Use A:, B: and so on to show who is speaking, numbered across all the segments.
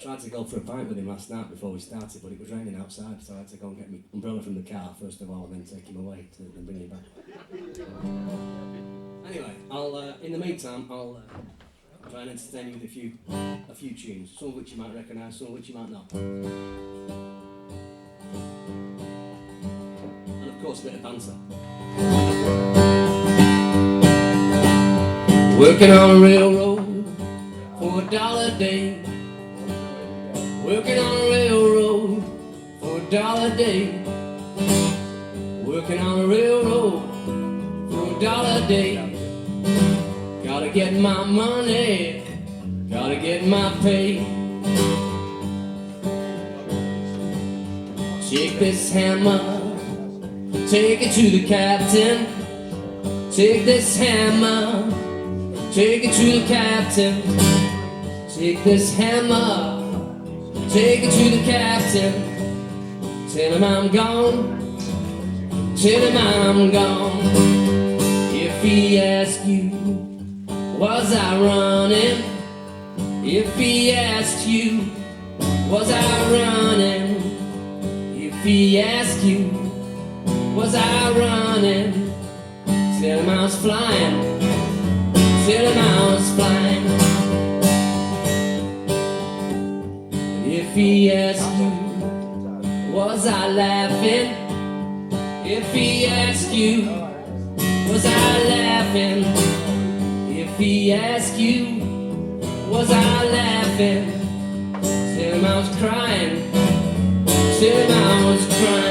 A: Tried to go for a pint with him last night before we started, but it was raining outside, so I had to go and get my umbrella from the car first of all, and then take him away to and bring him back. Anyway, I'll in the meantime I'll try and entertain you with a few tunes, some of which you might recognise, some of which you might not. And of course a bit of banter. Working on a railroad for $1 a day. Working on a railroad for $1 a day. Working on a railroad for $1 a day. Gotta get my money, gotta get my pay. Take this hammer, take it to the captain. Take this hammer, take it to the captain. Take this hammer, take it to the captain. Tell him I'm gone, tell him I'm gone. If he asks you, was I running? If he asked you, was I running? If he asked you, was I running? Tell him I was flying, tell him I was flying. If he asked you, was I laughing? If he asked you, was I laughing? If he asked you, was I laughing? Tell him I was crying, tell him I was crying.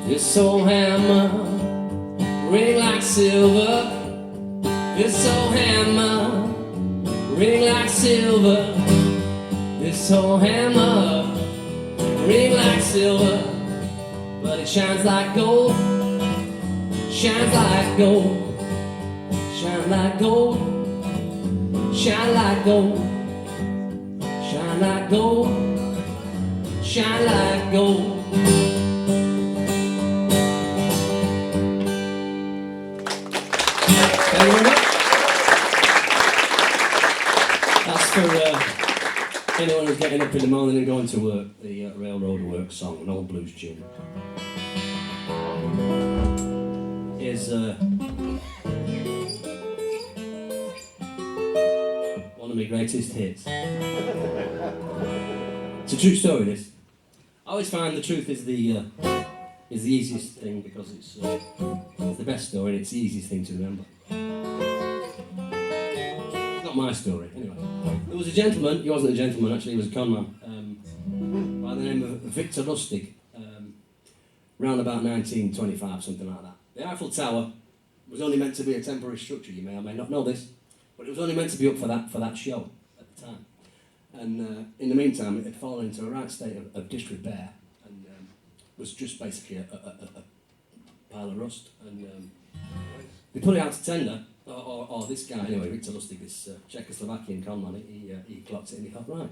A: This old hammer, ring like silver. This old hammer, ring like silver. This old hammer, ring like silver. But it shines like gold, shines like gold. Shine like gold, shine like gold. Shine like gold, shine like gold. That's for anyone who's getting up in the morning and going to work, the Railroad Work song, an old blues tune. Is one of my greatest hits. It's a true story, this. I always find the truth is the easiest thing because it's the best story and it's the easiest thing to remember. It's not my story, anyway. There was a gentleman, he wasn't a gentleman actually, he was a con man, by the name of Victor Lustig, round about 1925, something like that. The Eiffel Tower was only meant to be a temporary structure, you may or may not know this, but it was only meant to be up for that show at the time. And in the meantime, it had fallen into a right state of disrepair and was just basically a pile of rust. And they put it out to tender, or this guy anyway, Victor Lustig, this Czechoslovakian con man, he clocked it and he thought, right.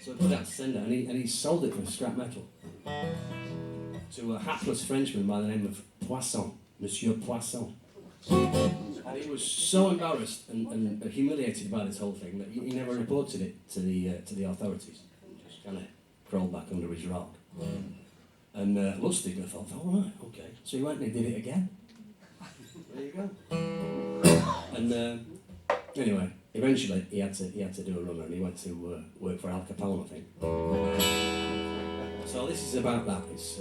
A: So he put it out to tender and he sold it for scrap metal to a hapless Frenchman by the name of Poisson, Monsieur Poisson. And he was so embarrassed and humiliated by this whole thing that he never reported it to the authorities. He just kind of crawled back under his rock. And Lustig thought, all right, okay. So he went and he did it again. There you go. And anyway, eventually he had to do a runner and he went to work for Al Capone, I think. So this is about that. It's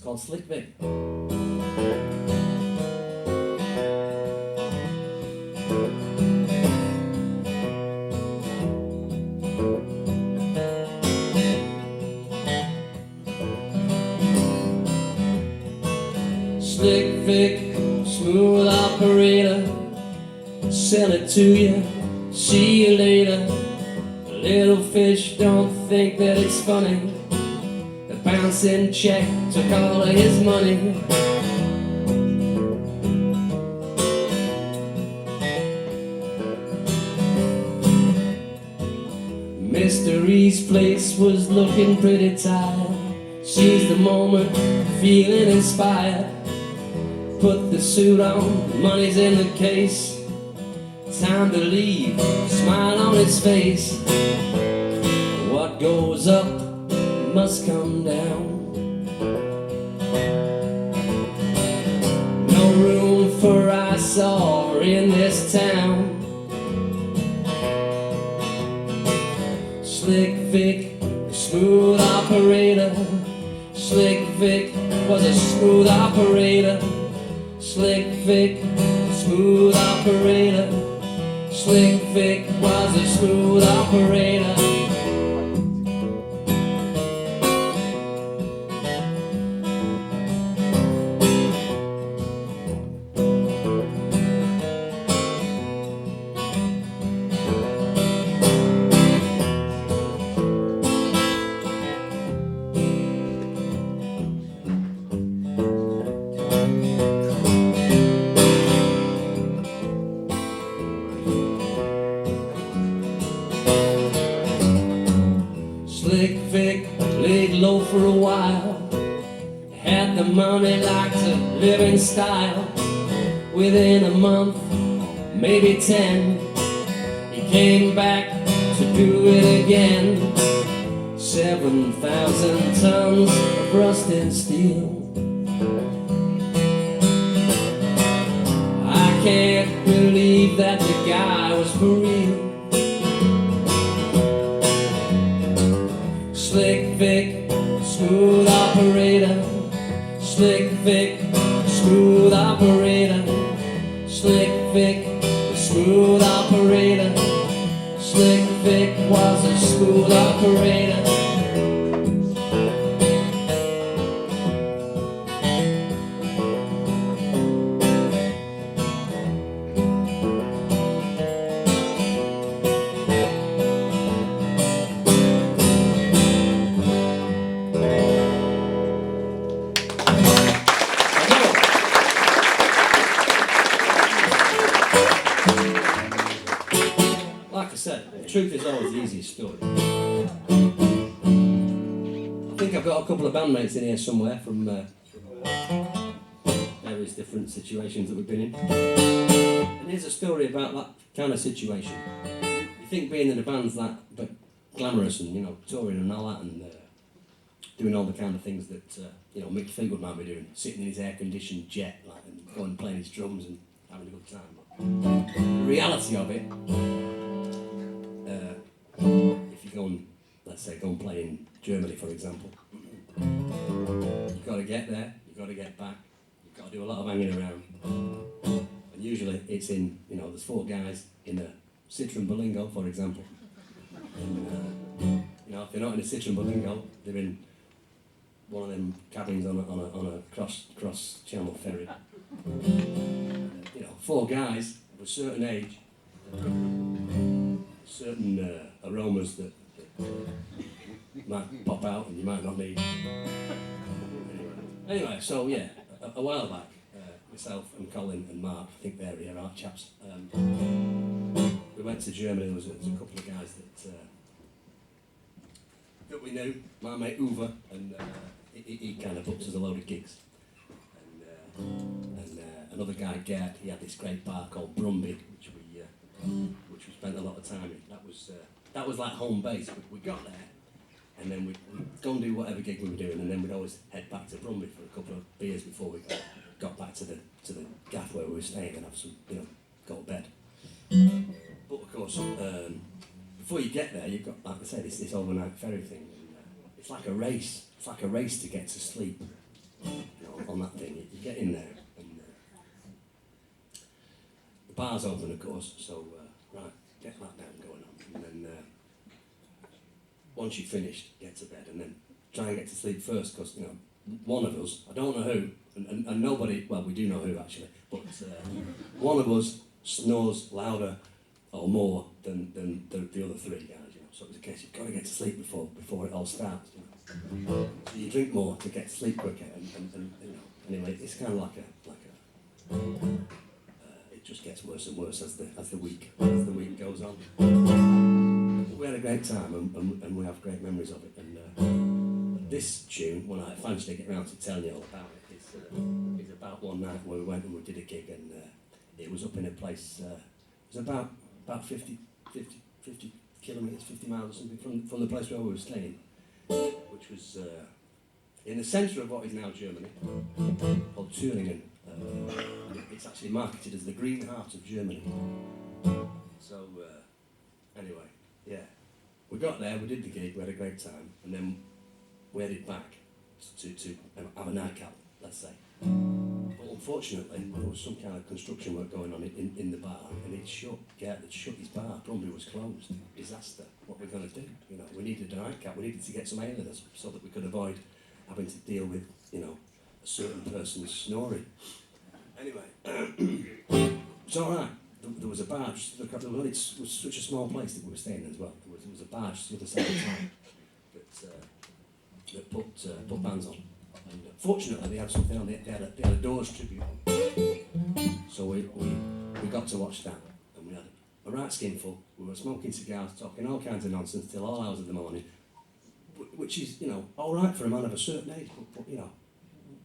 A: called Slick Vic. Slick Vic, smooth operator, sell it to you, see you later. The little fish don't think that it's funny. The bouncing check took all of his money. Mystery's place was looking pretty tired. Seized the moment, feeling inspired. Put the suit on, money's in the case. Time to leave, smile on his face. What goes up must come down. No room for eyesore in this town. Slick Vic, smooth operator. Slick Vic was a smooth operator. Slick Vic, smooth operator. Slick Vic was a smooth operator. Slick Vic laid low for a while. Had the money, liked to live in style. Within a month, maybe 10, he came back to do it again. 7,000 tons of rusted steel. I can't believe that the guy was for real. Slick Vic, smooth operator. Slick Vic, smooth operator. Slick Vic, smooth operator. Slick Vic was a smooth operator. Like I said, the truth is always the easiest story. I think I've got a couple of bandmates in here somewhere from various different situations that we've been in. And here's a story about that kind of situation. You think being in a band's that but glamorous and, you know, touring and all that and doing all the kind of things that, you know, Mick Fleetwood might be doing, sitting in his air-conditioned jet like, and going and playing his drums and having a good time. But the reality of it, if you go and, let's say, go and play in Germany, for example, you've got to get there, you've got to get back, you've got to do a lot of hanging around. And usually it's in, you know, there's 4 guys in a Citroen Berlingo, for example. And, you know, if they're not in a Citroen Berlingo, they're in one of them cabins on a cross-channel ferry. You know, 4 guys of a certain age, certain aromas that might pop out and you might not need. Anyway, so yeah, a while back, myself and Colin and Mark, I think they're here, our chaps, we went to Germany. There was a couple of guys that we knew, my mate Uwe, and he kind of booked us a load of gigs. And another guy, Gerd, he had this great bar called Brumby, which we spent a lot of time in. That was like home base. We got there, and then we'd go and do whatever gig we were doing, and then we'd always head back to Brumby for a couple of beers before we got back to the gaff where we were staying and have some, you know, go to bed. But of course, before you get there, you've got, like I said, this overnight ferry thing. And, it's like a race. It's like a race to get to sleep, you know, on that thing. You get in there, and the bar's open, of course. So right, get that down going on, and then once you've finished, get to bed, and then try and get to sleep first, because, you know, one of us, I don't know who, and nobody, well, we do know who actually, but one of us snores louder or more than the other 3 guys, you know. So it's a case you've got to get to sleep before it all starts, you know. So you drink more to get to sleep quicker, and you know. Anyway, it's kind of like a it just gets worse and worse as the week goes on. we had a great time, and we have great memories of it. And this tune, when I eventually get around to telling you all about it, is about one night where we went and we did a gig, and it was up in a place, it was about 50 kilometres, 50 miles or something from the place where we were staying, which was in the centre of what is now Germany, called Thüringen. It's actually marketed as the green heart of Germany. So, anyway, yeah. We got there, we did the gig, we had a great time, and then we headed back to have a nightcap, let's say. But unfortunately, there was some kind of construction work going on in the bar, and it shut. Gert had shut his bar. Brumby was closed. Disaster. What we're going to do? You know, we needed a nightcap. We needed to get some air in us so that we could avoid having to deal with, you know, a certain person's snoring. Anyway, it's all right. There was a barge. It was such a small place that we were staying in as well. There was a barge to the other side of town that put bands on. And fortunately, they had something on. They had a Doors tribute on. So we got to watch that, and we had a right skinful. We were smoking cigars, talking all kinds of nonsense till all hours of the morning, which is, you know, all right for a man of a certain age. But you know,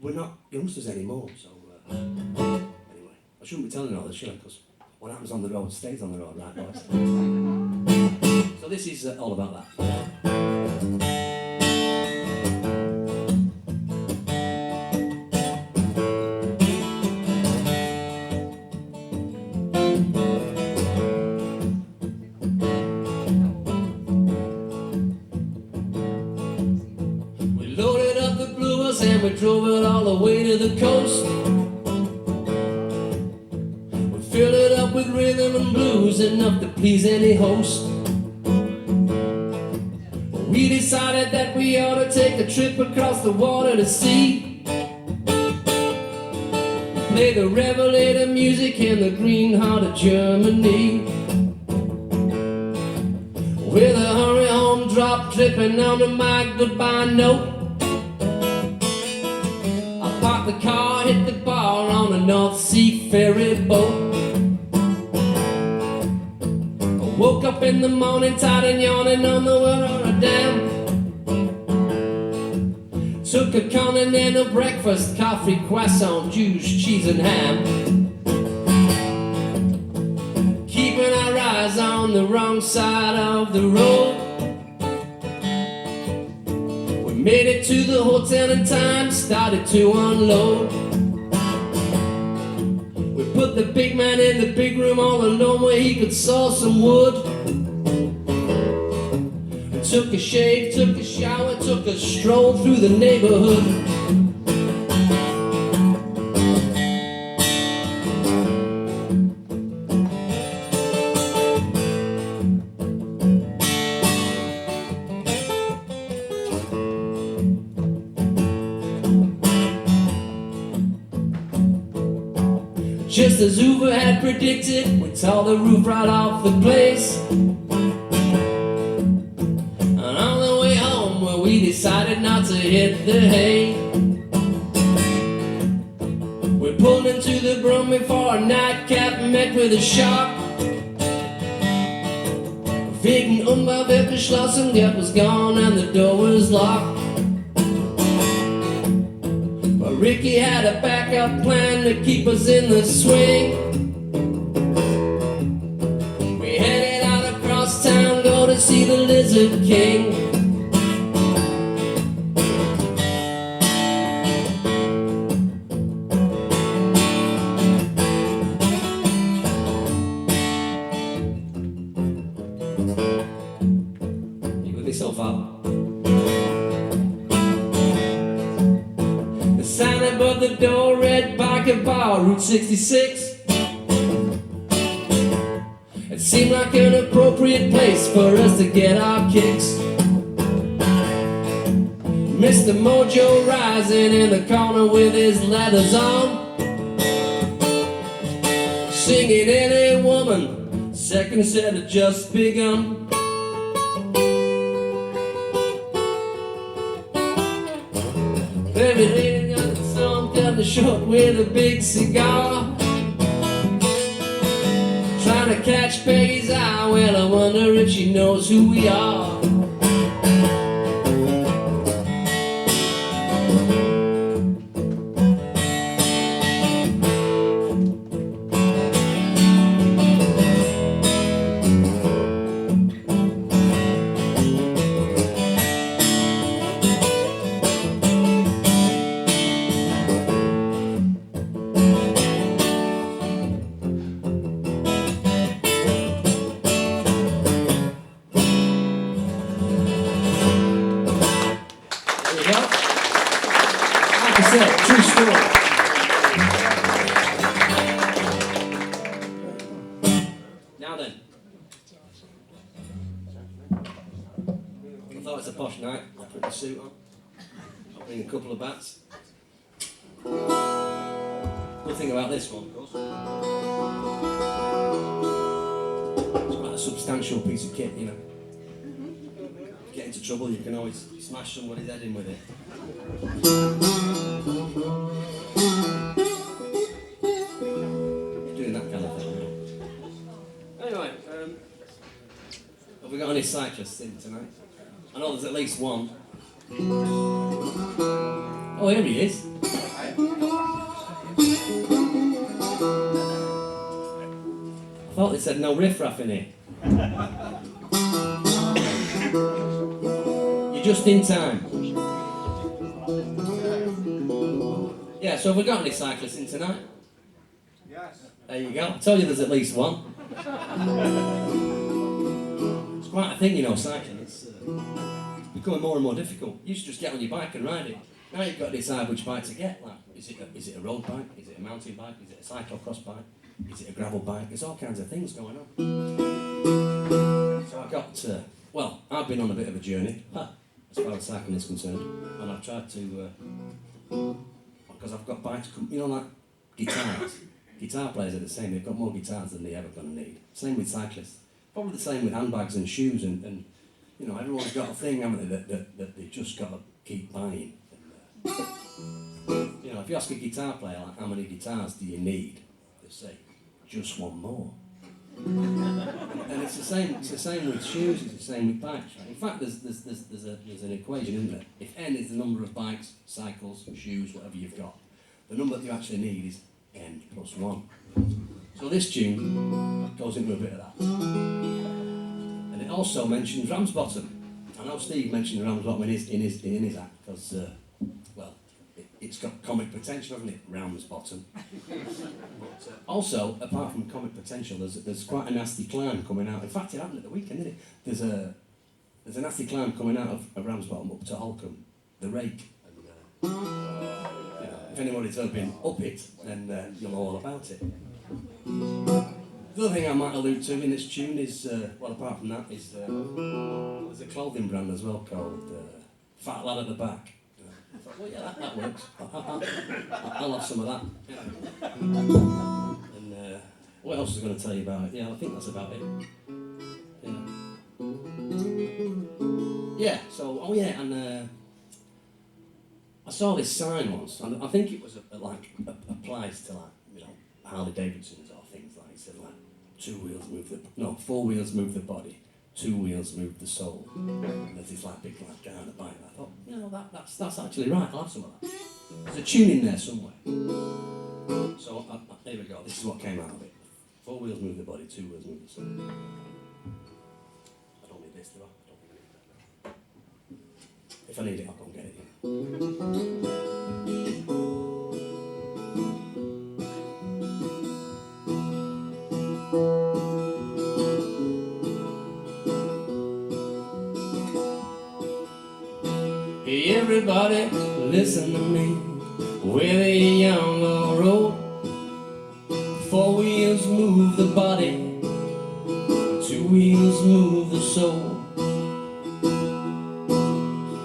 A: we're not youngsters anymore. So anyway, I shouldn't be telling all this, should I? Because what happens on the road stays on the road, right, boys? So this is all about that. And we drove it all the way to the coast. We filled it up with rhythm and blues, enough to please any host. We decided that we ought to take a trip across the water to see. Play the Revelator music in the green heart of Germany, with a hurry home drop dripping onto my goodbye note. The car hit the bar on a North Sea ferry boat. I woke up in the morning tired and yawning on the Rotterdam. Took a continental breakfast, coffee, croissant, juice, cheese and ham. Keeping our eyes on the wrong side of the road. Made it to the hotel in time, started to unload. We put the big man in the big room all alone where he could saw some wood. We took a shave, took a shower, took a stroll through the neighborhood. Just as Hoover had predicted, we tore the roof right off the place. And on the way home, well, we decided not to hit the hay. We pulled into the Brumby for a nightcap, met with a shark. Wegen Unbau geschlossen, Gert was gone and the door was locked. Ricky had a backup plan to keep us in the swing. We headed out across town, go to see the Lizard King. You with me so far? Sign above the door, red Biker Bar, Route 66. It seemed like an appropriate place for us to get our kicks. Mr. Mojo rising in the corner with his leathers on, singing Any Woman, second set had just begun. Every lady got the short with a big cigar, trying to catch Peggy's eye when Well, I wonder if she knows who we are. True story. Now then, I thought it's a posh night. I put the suit on. I'll bring a couple of bats. Good thing about this one, of course, it's quite a substantial piece of kit, you know. If you get into trouble, you can always smash somebody's head in with it. Doing that kind of thing. Anyway, have we got any cyclists in tonight? I know there's at least one. Oh, here he is. I thought they said no riffraff in here. You're just in time. Yeah, so have we got any cyclists in tonight?
B: Yes.
A: There you go. I told you there's at least one. It's quite a thing, you know, cycling. It's becoming more and more difficult. You should just get on your bike and ride it. Now you've got to decide which bike to get. Like, is it a road bike? Is it a mountain bike? Is it a cyclocross bike? Is it a gravel bike? There's all kinds of things going on. So I got, well, I've been on a bit of a journey, as far as cycling is concerned, and I've tried to, because I've got bikes, you know, like guitars. Guitar players are the same, they've got more guitars than they're ever going to need. Same with cyclists. Probably the same with handbags and shoes, and you know, everyone's got a thing, haven't they, that they've just got to keep buying. And, you know, if you ask a guitar player, like, how many guitars do you need? They say, just one more. And it's the same with shoes, it's the same with bikes, right? In fact, there's an equation, isn't there? If N is the number of bikes, cycles, shoes, whatever you've got, the number that you actually need is N plus 1. So this tune goes into a bit of that. And it also mentions Ramsbottom. I know Steve mentioned Ramsbottom in his act, because, well, it's got comic potential, hasn't it? Ramsbottom. But also, apart from comic potential, there's quite a nasty climb coming out. In fact, it happened at the weekend, didn't it? There's a nasty climb coming out of Ramsbottom up to Holcombe, the Rake. And, if anybody's ever been up it, then you'll know all about it. The other thing I might allude to in this tune is, well, apart from that, is there's a clothing brand as well called Fat Lad at the Back. I thought, well, yeah, that works. I'll have some of that. Yeah. And what else was I going to tell you about it? Yeah, I think that's about it. Yeah. So, oh yeah, and I saw this sign once, and I think it was applies to, like, you know, Harley Davidsons or things like it said, like, 4 wheels move the body, 2 wheels move the soul. And there's this like big like guy on the bike. And I thought, you know, that's actually right. I'll have some of that. There's a tune in there somewhere. So there we go. This is what came out of it. 4 wheels move the body, 2 wheels move the soul. I don't need this, do I? I don't need it. If I need it, I'll go and get it. Hey everybody, listen to me. Whether you're young or old, 4 wheels move the body, 2 wheels move the soul.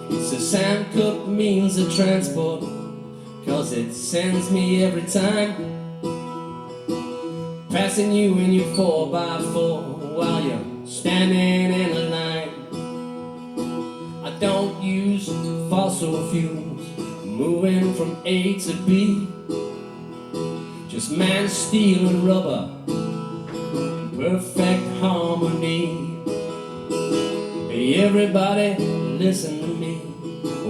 A: It's a Sam Cooke means of transport, 'cause it sends me every time, passing you in your 4x4 while you're standing in a line. I don't use fossil fuels, moving from A to B, just man, steel and rubber, perfect harmony. Hey, everybody, listen to me.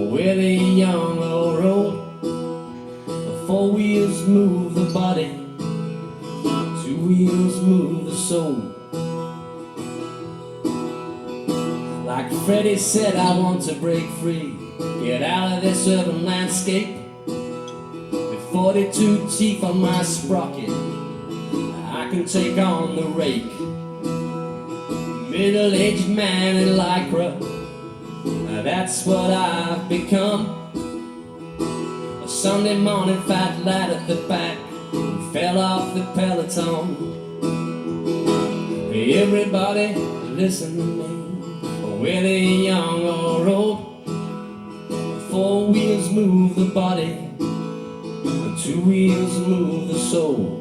A: Whether you're young or old, the four wheels move the body, two wheels move the soul. Like Freddie said, I want to break free, get out of this urban landscape. With 42 teeth on my sprocket, I can take on the rake. Middle-aged man in Lycra, that's what I've become. A Sunday morning fat lad at the back, fell off the peloton. Hey, everybody, listen to me. Whether you're young or old, four wheels move the body, and two wheels move the soul.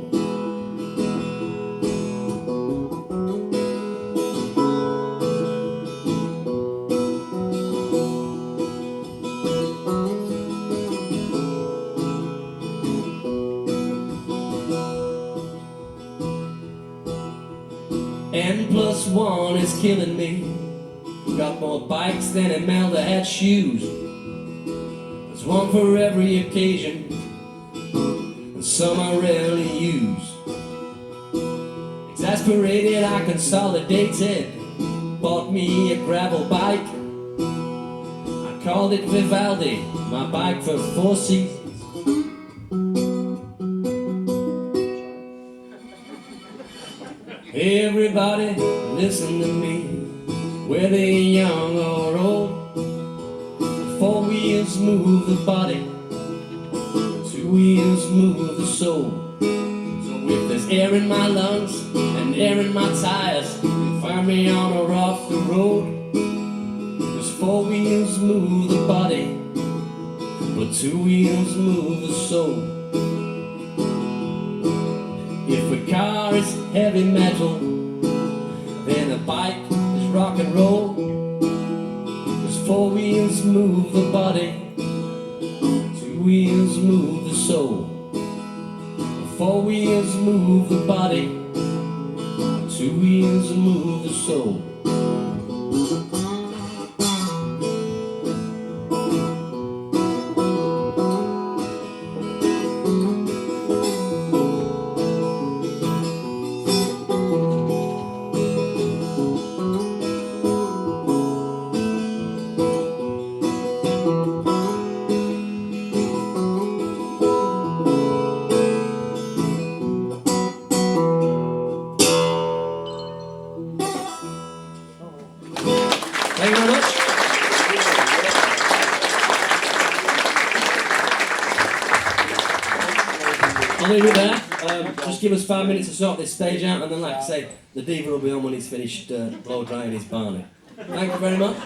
A: N+1 is killing me. Got more bikes than Imelda had shoes. There's one for every occasion, and some I rarely use. Exasperated, I consolidated, bought me a gravel bike. I called it Vivaldi, my bike for 4 seasons. Hey, everybody, listen to me. Whether you're young or old, the four wheels move the body, two wheels move the soul. So if there's air in my lungs and air in my tires, you'll find me on or off the road. 'Cause four wheels move the body, but two wheels move the soul. If a car is heavy metal, then a bike rock and roll. 'Cause four wheels move the body, two wheels move the soul. Four wheels move the body, two wheels move the soul. Thank you very much. I'll leave it there. Just give us 5 minutes to sort this stage out, and then, like I say, the diva will be on when he's finished blow drying his barney. Thank you very much.